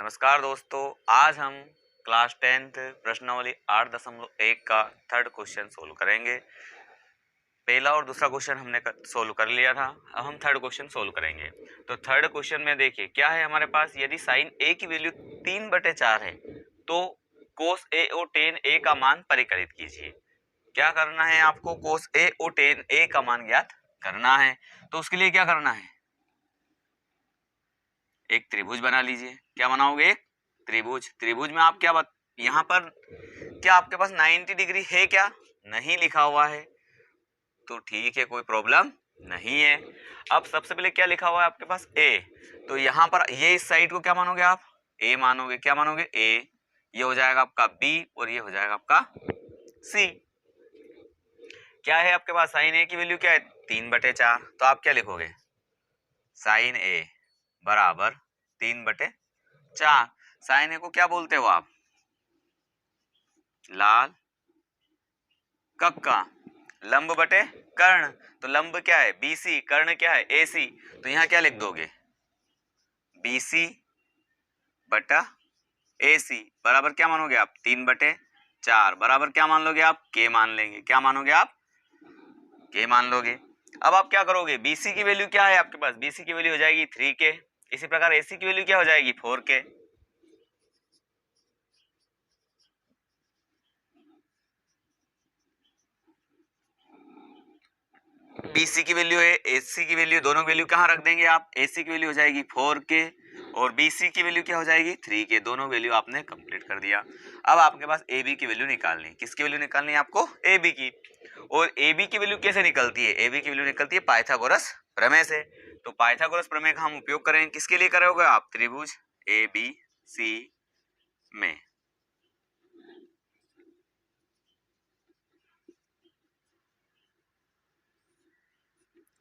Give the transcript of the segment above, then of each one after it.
नमस्कार दोस्तों, आज हम क्लास 10th प्रश्नावली 8.1 का थर्ड क्वेश्चन सोल्व करेंगे। पहला और दूसरा क्वेश्चन हमने सोल्व कर लिया था। अब हम थर्ड क्वेश्चन सोल्व करेंगे। तो थर्ड क्वेश्चन में देखिए क्या है हमारे पास। यदि साइन ए की वैल्यू 3/4 है तो कोस ए और टेन ए का मान परिकलित कीजिए। क्या करना है आपको? कोस ए और टेन ए का मान ज्ञात करना है। तो उसके लिए क्या करना है? एक त्रिभुज बना लीजिए। क्या बनाओगे? एक त्रिभुज। त्रिभुज में आप क्या यहाँ पर क्या आपके पास 90 डिग्री है? क्या नहीं लिखा हुआ है तो ठीक है, कोई प्रॉब्लम नहीं है। अब सबसे पहले क्या लिखा हुआ है आपके पास? ए। तो यहाँ पर ये इस साइड को क्या मानोगे आप? ए मानोगे। क्या मानोगे? ए। ये हो जाएगा आपका बी और ये हो जाएगा आपका सी। क्या है आपके पास? साइन ए की वैल्यू क्या है? 3/4। तो आप क्या लिखोगे? साइन ए बराबर 3/4। साइन ए को क्या बोलते हो आप? लाल कक्का। लंब बटे कर्ण। तो लंब क्या है? बीसी। कर्ण क्या है? एसी। तो यहां क्या लिख दोगे? बीसी बटा एसी बराबर क्या मानोगे आप? 3/4 बराबर क्या मान लोगे आप? के मान लेंगे। क्या मानोगे आप? के मान लोगे। अब आप क्या करोगे? बीसी की वैल्यू क्या है आपके पास? बीसी की वैल्यू हो जाएगी 3K। इसी प्रकार एसी की वैल्यू क्या हो जाएगी? 4K। बीसी की वैल्यू है, एसी की वैल्यू, दोनों वैल्यू कहाँ रख देंगे आप? एसी की वैल्यू हो जाएगी 4K और बीसी की वैल्यू क्या हो जाएगी? 3K। दोनों वैल्यू आपने कंप्लीट कर दिया। अब आपके पास AB की वैल्यू निकालनी है। किसकी वैल्यू निकालनी है आपको? AB की। और AB की वैल्यू कैसे निकलती है? AB की वैल्यू निकलती है पाइथागोरस प्रमेय से। तो पाइथागोरस प्रमेय का हम उपयोग करेंगे। किसके लिए करोगे आप? त्रिभुज ABC में।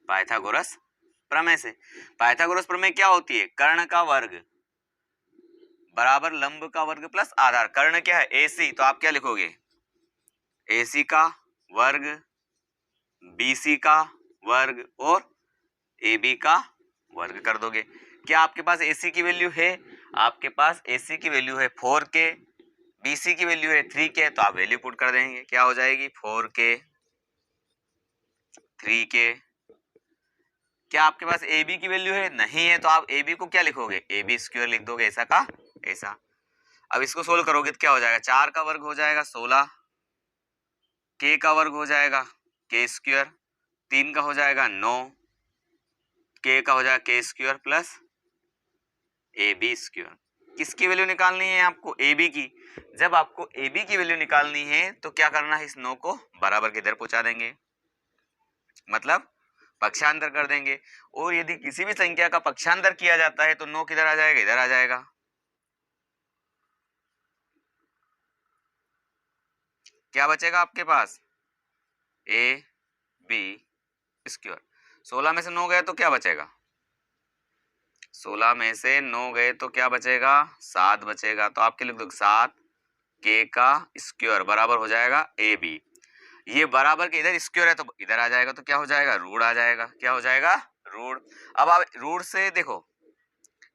पाइथागोरस प्रमेय से। पाइथागोरस प्रमेय क्या होती है? कर्ण का वर्ग बराबर लंब का वर्ग प्लस आधार। कर्ण क्या है? AC। तो आप क्या लिखोगे? AC का वर्ग, BC का वर्ग और AB का वर्ग कर दोगे। क्या आपके पास AC की वैल्यू है? आपके पास AC की वैल्यू है 4K, BC की वैल्यू है 3K। तो आप वैल्यू पुट कर देंगे। क्या हो जाएगी? 4K 3K। क्या आपके पास AB की वैल्यू है? नहीं है। तो आप AB को क्या लिखोगे? AB स्क्वायर लिख दोगे। ऐसा का ऐसा। अब इसको सोल्व करोगे तो क्या हो जाएगा? 4 का वर्ग हो जाएगा 16, K का वर्ग हो जाएगा K स्क्वायर, 3 का हो जाएगा 9, K का हो जाएगा K square plus AB square. किसकी वैल्यू निकालनी है आपको? AB की। जब आपको AB की वैल्यू निकालनी है तो क्या करना है? इस 9 को बराबर किधर पहुंचा देंगे? मतलब पक्षांतर कर देंगे। और यदि किसी भी संख्या का पक्षांतर किया जाता है तो 9 किधर आ जाएगा? इधर आ जाएगा। क्या बचेगा आपके पास? AB square. 16 में से 9 गए तो क्या बचेगा? 16 में से 9 गए तो क्या बचेगा? 7 बचेगा। तो आपके लिख दो 7K का स्क्वायर बराबर हो जाएगा AB। ये बराबर के इधर स्क्वायर है तो इधर आ जाएगा। तो क्या हो जाएगा? रूट आ जाएगा। क्या हो जाएगा? रूट। अब आप रूट से देखो,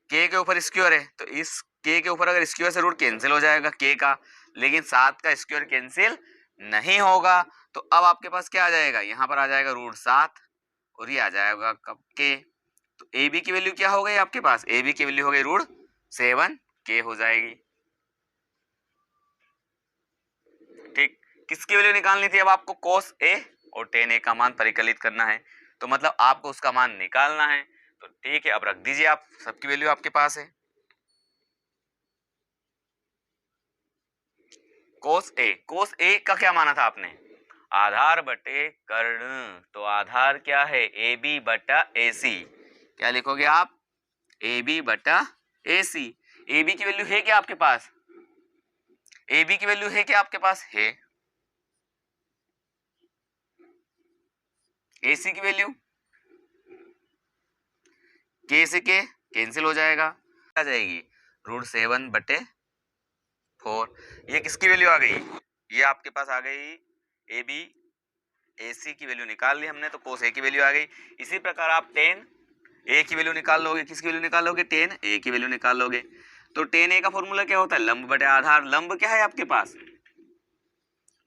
K के ऊपर स्क्वायर है तो इस K के ऊपर अगर स्क्वायर से रूट कैंसिल हो जाएगा K का, लेकिन 7 का स्क्वायर कैंसिल नहीं होगा। तो अब आपके पास क्या आ जाएगा? यहाँ पर आ जाएगा √7 और ये आ जाएगा कब? K। तो AB की वैल्यू क्या हो गई आपके पास? AB की वैल्यू हो गई √7K हो जाएगी। ठीक। किसकी वैल्यू निकालनी थी? अब आपको cos A और tan A का मान परिकलित करना है। तो मतलब आपको उसका मान निकालना है। तो ठीक है, अब रख दीजिए आप। सबकी वैल्यू आपके पास है। cos A का क्या माना था आपने? आधार बटे कर्ण। तो आधार क्या है? AB बटा AC। क्या लिखोगे आप? AB बटा AC। AB की वैल्यू है क्या आपके पास? AB की वैल्यू है क्या आपके पास? है। AC की वैल्यू K से K कैंसिल हो जाएगा। आ जाएगी √7/4। ये किसकी वैल्यू आ गई? ये आपके पास आ गई AB AC की वैल्यू निकाल ली हमने तो cos A की वैल्यू आ गई। इसी प्रकार आप tan A की वैल्यू निकाल लोगे। किसकी वैल्यू निकालोगे? tan A की वैल्यू निकाल लोगे। तो tan a का फॉर्मूला क्या होता है, लंब बटे आधार। लंब क्या है आपके पास,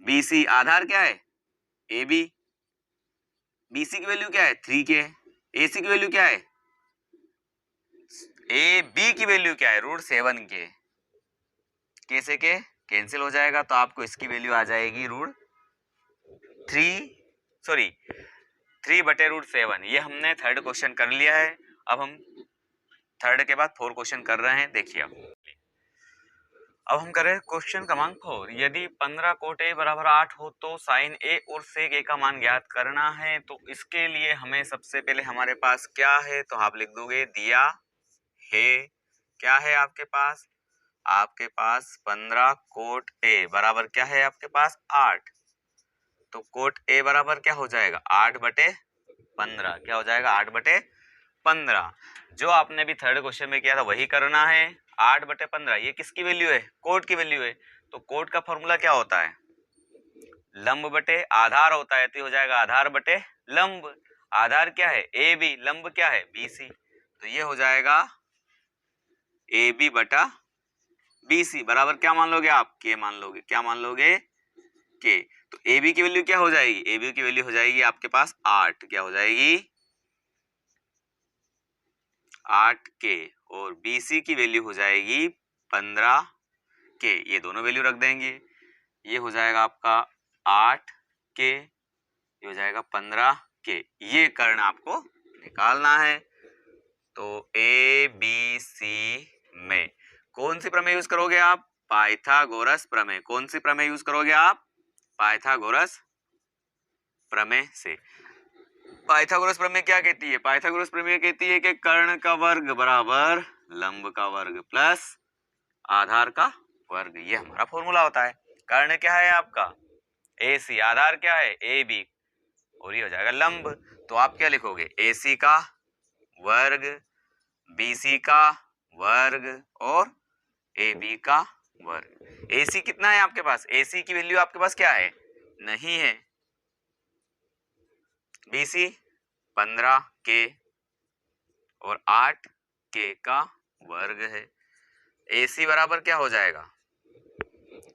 BC, आधार क्या है AB, BC की वैल्यू क्या है 3K, AC की वैल्यू क्या है, AB की वैल्यू क्या है √7K। K से K कैंसिल हो जाएगा तो आपको इसकी वैल्यू आ जाएगी √3 ये हमने थर्ड क्वेश्चन कर लिया है। अब हम थर्ड के बाद 4 क्वेश्चन कर रहे हैं। देखिए अब हम करें क्वेश्चन क्रमांक 4। यदि 15 कोट a बराबर 8 हो तो साइन a और सेक a का मान ज्ञात करना है। तो इसके लिए हमें सबसे पहले हमारे पास क्या है, तो आप लिख दोगे दिया है, क्या है आपके पास, आपके पास 15 कोट a बराबर क्या है आपके पास 8। तो कोट a बराबर क्या हो जाएगा 8/15, क्या हो जाएगा 8/15। जो आपने भी थर्ड क्वेश्चन में किया था वही करना है। 8/15 ये किसकी वैल्यू है, कोट की वैल्यू है। तो कोट का फॉर्मूला क्या होता है, लंब बटे आधार होता है, तो हो जाएगा आधार बटे लंब। आधार क्या है AB, लंब क्या है BC, तो ये हो जाएगा AB बटा BC बराबर क्या मान लोगे आप, K मान लोगे, क्या मान लोगे K। तो AB की वैल्यू क्या हो जाएगी, AB की वैल्यू हो जाएगी आपके पास 8, क्या हो जाएगी 8K, और BC की वैल्यू हो जाएगी 15K। ये दोनों वैल्यू रख देंगे, ये हो जाएगा आपका 8K, ये हो जाएगा 15K। ये कर्ण आपको निकालना है। तो ABC में कौन सी प्रमेय यूज करोगे आप, पाइथागोरस प्रमेय। कौन सी प्रमेय यूज करोगे आप, पाइथागोरस प्रमेय से। पाइथागोरस प्रमेय क्या कहती है, पाइथागोरस प्रमेय कहती है कि कर्ण का वर्ग बराबर लंब का वर्ग प्लस आधार का वर्ग, ये हमारा फॉर्मूला होता है। कर्ण क्या है आपका AC, आधार क्या है AB, और ये हो जाएगा लंब। तो आप क्या लिखोगे AC का वर्ग, BC का वर्ग और AB का वर्ग। AC कितना है आपके पास, AC की वैल्यू आपके पास क्या है नहीं है, BC 15K और 8K का वर्ग है। AC बराबर क्या हो जाएगा,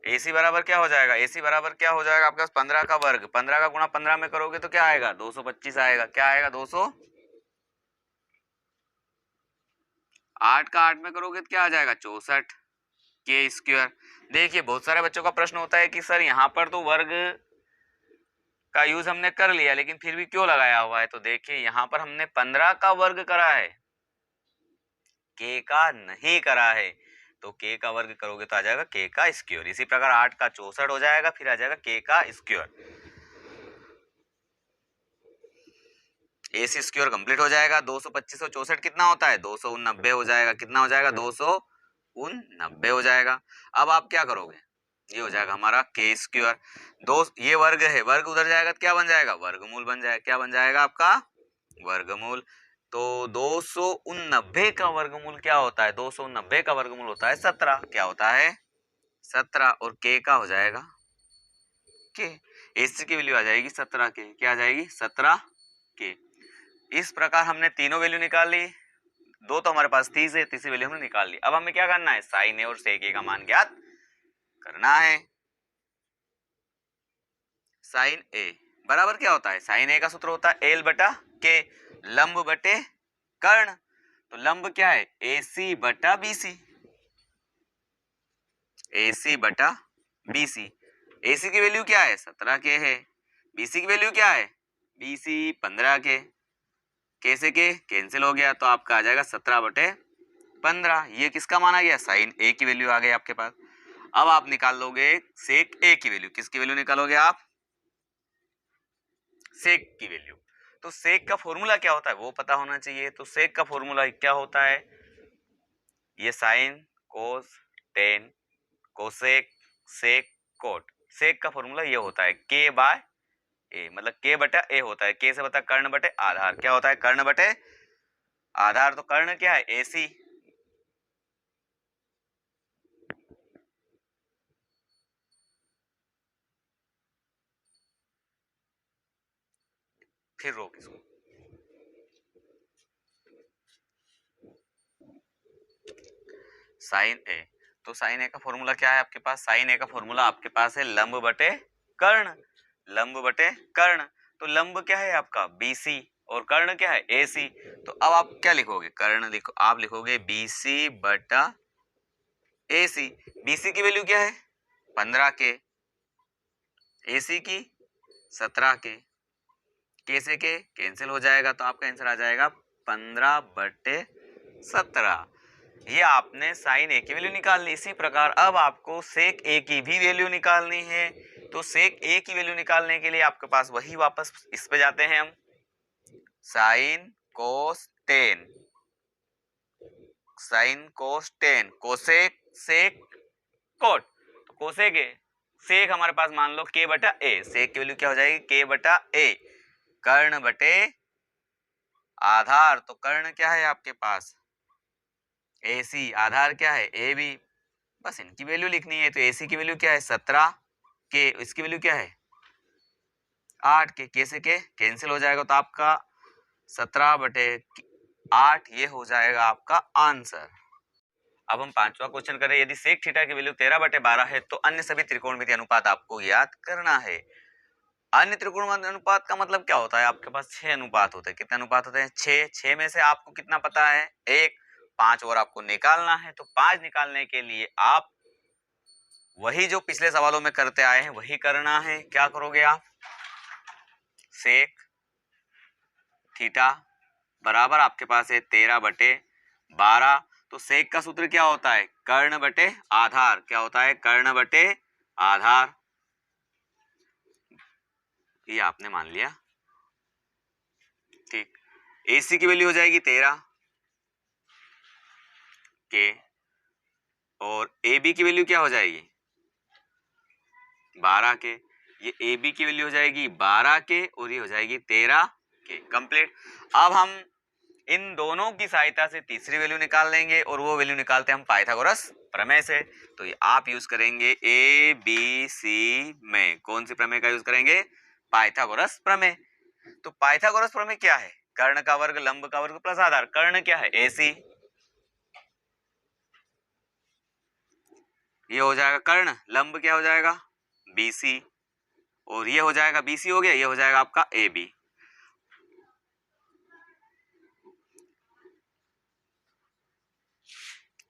AC बराबर क्या हो जाएगा, AC बराबर क्या हो जाएगा आपके पास 15 का वर्ग, 15 का गुणा 15 में करोगे तो क्या आएगा 225 आएगा, क्या आएगा 200, 8 का 8 में करोगे तो क्या आ जाएगा 64K²। देखिए बहुत सारे बच्चों का प्रश्न होता है कि सर यहाँ पर तो वर्ग का यूज हमने कर लिया लेकिन फिर भी क्यों लगाया हुआ है। तो देखिए यहाँ पर हमने 15 का वर्ग करा है, K का नहीं करा है। तो K का वर्ग करोगे तो आ जाएगा K का स्क्वायर। इसी प्रकार 8 का 64 हो जाएगा, फिर आ जाएगा K का स्क्वायर। AC स्क्वायर कंप्लीट हो जाएगा। 225 और 64 कितना होता है 289 हो जाएगा, कितना हो जाएगा 289 हो जाएगा। अब आप क्या करोगे, ये हो जाएगा हमारा K स्क्वायर। दो ये वर्ग है, वर्ग उधर जाएगा तो क्या बन जाएगा वर्गमूल बन जाएगा, क्या बन जाएगा आपका वर्गमूल। तो 289 का वर्गमूल क्या होता है, 290 का वर्गमूल होता है 17, क्या होता है 17, और K का हो जाएगा K। AC की वैल्यू आ जाएगी 17K, क्या आ जाएगी 17K। इस प्रकार हमने तीनों वैल्यू निकाल ली, दो तो हमारे पास थी से तीसरी वैल्यू हमने निकाल ली। अब हमें क्या करना है साइन ए और सेक ए का मान ज्ञात करना है। साइन ए बराबर क्या होता है, साइन ए का सूत्र होता है L बटा K, लंब बटे कर्ण। तो लंब क्या है AC बटा BC, AC बटा BC। AC की वैल्यू क्या है 17K है, BC की वैल्यू क्या है BC 15K, K से K कैंसिल हो गया तो आपका आ जाएगा 17/15। ये किसका माना गया साइन A की वैल्यू आ गई आपके पास। अब आप निकाल लोगे सेक A की वैल्यू, किसकी वैल्यू निकालोगे आप सेक की वैल्यू। तो सेक का फॉर्मूला क्या होता है वो पता होना चाहिए। तो सेक का फॉर्मूला क्या होता है, ये sine cos tan cosec sec cot. Sec का फॉर्मूला ये होता है K बाय A, मतलब K बटा A होता है। K से बता कर्ण बटे आधार, क्या होता है कर्ण बटे आधार। तो कर्ण क्या है AC, फिर रोक इसको। साइन ए। तो साइन ए का फॉर्मूला क्या है आपके पास? साइन ए का फॉर्मूला आपके पास है लंब बटे कर्ण, लंब बटे कर्ण। तो लंब क्या है आपका BC और कर्ण क्या है AC। तो अब आप क्या लिखोगे? कर्ण लिखो, आप लिखोगे BC बटा AC। BC की वैल्यू क्या है 15 के, AC की 17 के, से के कैंसिल हो जाएगा तो आपका आंसर आ जाएगा 15 बटे 17। ये आपने साइन ए की वैल्यू निकालनी। इसी प्रकार अब आपको सेक ए की भी वैल्यू निकालनी है। तो सेक ए की वैल्यू निकालने के लिए आपके पास वही वापस इस पे जाते हैं हम, sine cos tan, sine cos tan, cosec sec cot. तो कोसेक ए, सेक हमारे पास मान लो के बटा ए, सेक की वैल्यू क्या हो जाएगी के बटा ए, कर्ण बटे आधार। तो कर्ण क्या है आपके पास AC, आधार क्या है AB। बस इनकी वैल्यू लिखनी है। तो AC की वैल्यू क्या है 17 के, इसकी वैल्यू क्या है 8 के से के कैंसिल हो जाएगा तो आपका 17 बटे 8 ये हो जाएगा आपका आंसर। अब हम पांचवा क्वेश्चन करें। यदि सेक थीटा की वैल्यू 13 बटे 12 है तो अन्य सभी त्रिकोणमितीय अनुपात आपको याद करना है। अन्य त्रिकोणमितीय अनुपात का मतलब क्या होता है? आपके पास 6 अनुपात होते हैं। कितने अनुपात होते हैं 6। 6 में से आपको कितना पता है 1, 5 और आपको निकालना है। तो 5 निकालने के लिए आप वही जो पिछले सवालों में करते आए हैं वही करना है। क्या करोगे आप? सेक थीटा बराबर आपके पास है 13 बटे 12। तो सेक का सूत्र क्या होता है कर्ण बटे आधार। क्या होता है कर्ण बटे आधार। ये आपने मान लिया, ठीक। AC की वैल्यू हो जाएगी 13 के और AB की वैल्यू क्या हो जाएगी 12 के। ये AB की वैल्यू हो जाएगी 12 के और ये हो जाएगी 13 के। कंप्लीट। अब हम इन दोनों की सहायता से तीसरी वैल्यू निकाल लेंगे और वो वैल्यू निकालते हैं हम पाइथागोरस प्रमेय से। तो ये आप यूज करेंगे ABC में। कौन सी प्रमेय का यूज करेंगे? पाइथागोरस प्रमेय। तो पाइथागोरस प्रमेय क्या है? कर्ण का वर्ग लंब का वर्ग प्लस आधार। कर्ण क्या है AC, ये हो जाएगा कर्ण। लंब क्या हो जाएगा BC और ये हो जाएगा BC हो गया, ये हो जाएगा आपका AB।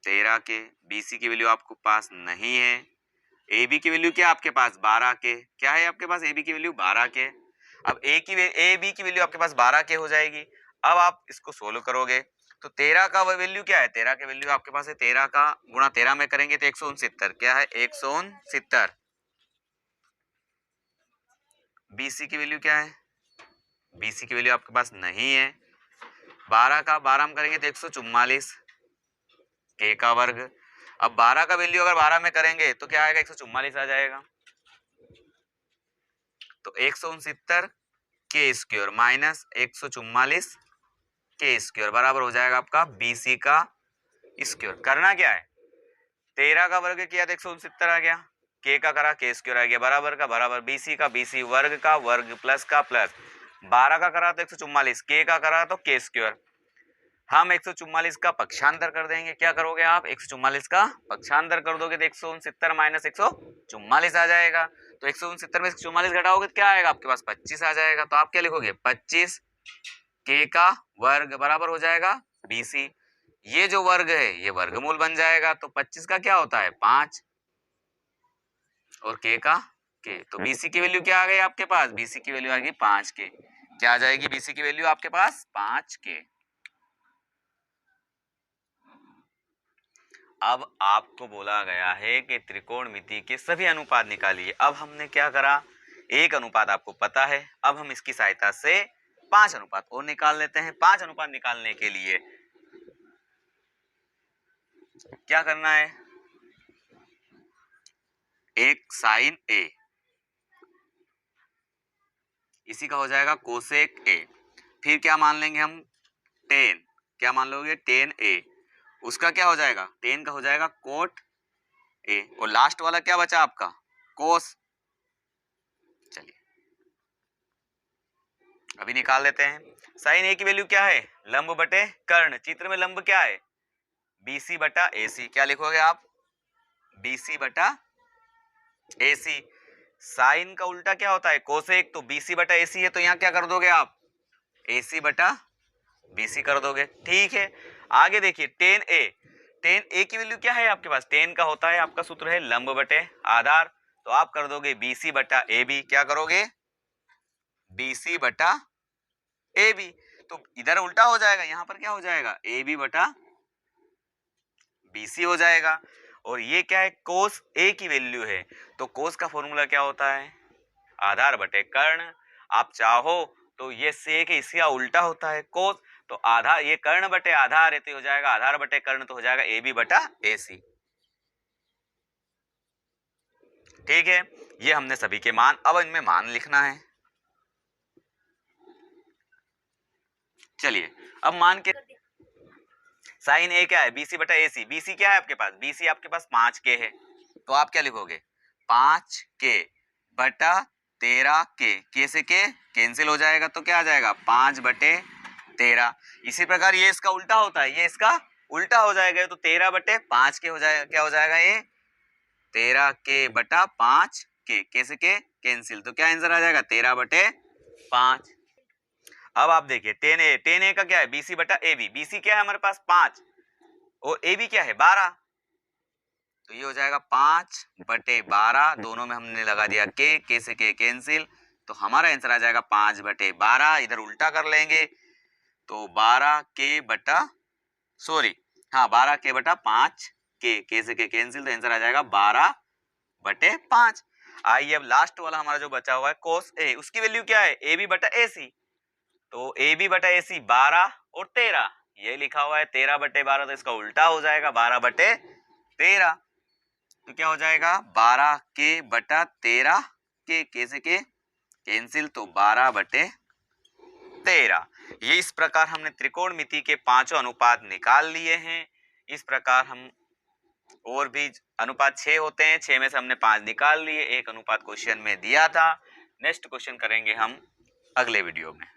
तेरह के, BC की वैल्यू आपको पास नहीं है। AB की वैल्यू क्या आपके पास 12 के। क्या है आपके पास AB की वैल्यू 12 के। अब AB की वैल्यू आपके पास 12 के हो जाएगी। अब आप इसको सोल्व करोगे तो 13 का वैल्यू क्या है? 13 की वैल्यू आपके पास है 13 का गुणा 13 में करेंगे तो 169। क्या है 169। BC की वैल्यू क्या है? BC की वैल्यू आपके पास नहीं है। 12 का 12 में करेंगे तो 144 के का वर्ग। अब 12 का वैल्यू अगर 12 में करेंगे तो क्या आएगा 144 आ जाएगा। तो 169 के स्क्वायर माइनस 144 के स्क्वायर बराबर हो जाएगा आपका BC का स्क्वायर। करना क्या है 13 का वर्ग किया तो 169 आ गया, के का करा के स्क्वायर आ गया, बराबर का बराबर BC का BC, वर्ग का वर्ग प्लस का प्लस। 12 का करा तो 144, के का करा तो के स्क्वायर। हम 144 का पक्षांतर कर देंगे। क्या करोगे आप 144 का पक्षांतर कर दोगे तो 169 माइनस 144 आ जाएगा। तो 169 में 144 घटाओगे तो क्या आएगा आपके पास 25 आ जाएगा। तो आप क्या लिखोगे 25 के का वर्ग बराबर हो जाएगा BC। ये जो वर्ग है ये वर्गमूल बन जाएगा। तो 25 का क्या होता है 5 और के का के। तो BC की वैल्यू क्या आ गई आपके पास? BC की वैल्यू आ गई 5 के। क्या आ जाएगी BC की वैल्यू आपके पास 5 के। अब आपको बोला गया है कि त्रिकोणमिति के सभी अनुपात निकालिए। अब हमने क्या करा, एक अनुपात आपको पता है, अब हम इसकी सहायता से 5 अनुपात और निकाल लेते हैं। 5 अनुपात निकालने के लिए क्या करना है, एक साइन ए, इसी का हो जाएगा कोसेक ए। फिर क्या मान लेंगे हम टेन। क्या मान लोगे टेन ए, उसका क्या हो जाएगा टेन का हो जाएगा कोट ए। और लास्ट वाला क्या बचा आपका कोस। चलिए अभी निकाल लेते हैं। साइन ए की वैल्यू क्या है लंब बटे कर्ण। चित्र में लंब क्या है BC बटा AC। क्या लिखोगे आप? BC बटा AC। साइन का उल्टा क्या होता है? कोसेक। तो BC बटा AC है, तो यहाँ क्या कर दोगे आप? AC बटा BC कर दोगे। ठीक है, आगे देखिए tan A। tan A की वैल्यू क्या है आपके पास? tan का होता है, आपका सूत्र है लंब बटे आधार। तो आप कर दोगे BC बटा AB। क्या करोगे? BC बटा AB। तो इधर उल्टा हो जाएगा, यहां पर क्या हो जाएगा? AB बटा BC हो जाएगा। और ये क्या है? कोस A की वैल्यू है, तो कोस का फॉर्मूला क्या होता है? आधार बटे कर्ण। आप चाहो तो ये सेक इसका उल्टा होता है कोस। तो आधार, ये कर्ण बटे आधार है, तो हो जाएगा आधार बटे कर्ण, तो हो जाएगा AB बटा AC। ठीक है, ये हमने सभी के मान, अब इनमें मान लिखना है। चलिए, अब मान के साइन A क्या है? BC बटा AC। BC क्या है आपके पास? BC आपके पास 5K है, तो आप क्या लिखोगे? 5K बटा 13K। K से K कैंसिल हो जाएगा, तो क्या आ जाएगा? 5 बटे 13। इसी प्रकार ये इसका उल्टा होता है, ये इसका उल्टा हो जाएगा, तो 13 बटे 5K हो जाएगा। क्या हो जाएगा? ये 13K बटा 5K। K से K कैंसिल, तो क्या आंसर आ जाएगा? 13 बटे 5। अब आप देखिए tan A का क्या है? BC बटा AB। BC क्या है हमारे पास? 5, और AB क्या है? 12। तो ये हो जाएगा 5 बटे 12, दोनों में हमने लगा दिया K से K कैंसिल, तो हमारा आंसर आ जाएगा 5 बटे 12। इधर उल्टा कर लेंगे, तो 12K बटा, सॉरी हाँ 12K बटा 5K। K से K कैंसिल, तो आंसर आ जाएगा 12 बटे 5। आइए अब लास्ट वाला हमारा जो बचा हुआ है कोस A, उसकी वैल्यू क्या है? AB बटा AC। तो AB बटा AC 12 और 13, ये लिखा हुआ है 13 बटे 12, तो इसका उल्टा हो जाएगा 12 बटे 13। तो क्या हो जाएगा? 12K बटा 13K। K से K कैंसिल, तो 12 बटे 13। ये इस प्रकार हमने त्रिकोणमिति के पांचों अनुपात निकाल लिए हैं। इस प्रकार हम और भी अनुपात 6 होते हैं, 6 में से हमने 5 निकाल लिए। एक अनुपात क्वेश्चन में दिया था। नेक्स्ट क्वेश्चन करेंगे हम अगले वीडियो में।